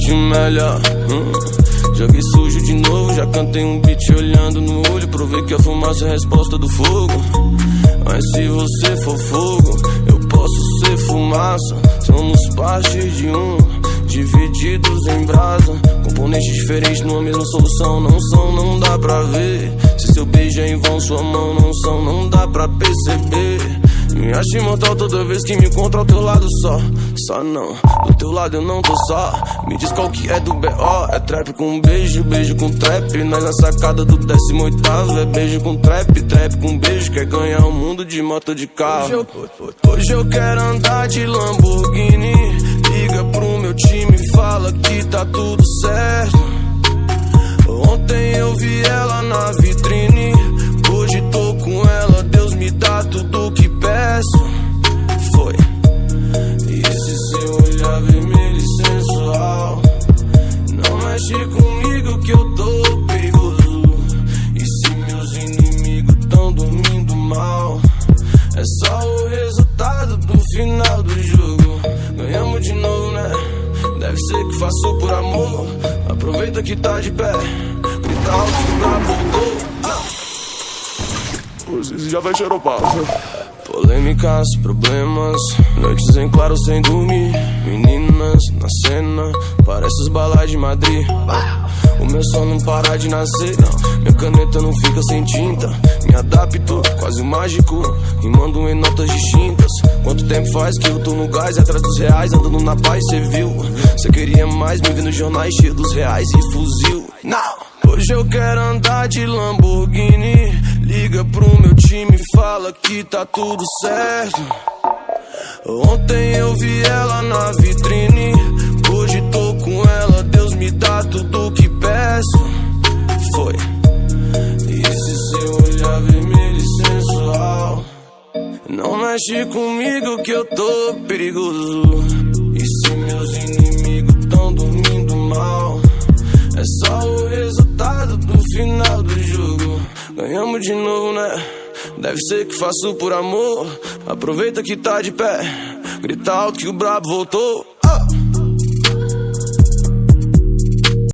sente melhor. Joguei sujo de novo, já cantei um beat olhando no olho. Provei que a fumaça é a resposta do fogo. Mas se você for fogo, eu posso ser fumaça. Somos parte de um, divididos em brasa. Componentes diferentes numa mesma solução. Não são, não dá pra ver. Se seu beijo é em vão, sua mão não são, não dá pra perceber. Me acho imortal toda vez que me encontro ao teu lado só. Só não, do teu lado eu não tô só. Me diz qual que é do B.O. É trap com beijo, beijo com trap. Nós na sacada do 18º. É beijo com trap, trap com beijo. Quer ganhar o mundo de moto de carro. Hoje eu quero andar de Lamborghini. Liga pro meu time e fala que tá tudo certo. Ontem eu vi ela na vitrine, hoje tô com ela. Deus me dá tudo que peço. Foi. E esse seu olhar vermelho e sensual, não mexe comigo que eu tô perigoso. E se meus inimigos tão dormindo mal, é só o resultado do final do jogo. Ganhamos de novo, né? Deve ser que faço por amor. Aproveita que tá de pé, grita alto que já voltou. Você já vai xeropar. Polêmicas, problemas, noites em claro sem dormir. Meninas na cena, parece os balais de Madrid. O meu som não para de nascer, não. Minha caneta não fica sem tinta. Me adapto, quase um mágico, rimando em notas distintas. Quanto tempo faz que eu tô no gás, atrás dos reais, andando na paz, cê viu? Cê queria mais, me vendo nos jornais cheio dos reais e fuzil. Não! Hoje eu quero andar de Lamborghini. Liga pro meu time e fala que tá tudo certo. Ontem eu vi ela na vitrine, hoje tô com ela. Deus me dá tudo que peço. Foi. E esse seu olhar vermelho e sensual, não mexe comigo que eu tô perigoso. E se meus inimigos tão dormindo mal, é só o resultado do final do jogo. Ganhamos de novo, né? Deve ser que faço por amor. Aproveita que tá de pé, grita alto que o brabo voltou.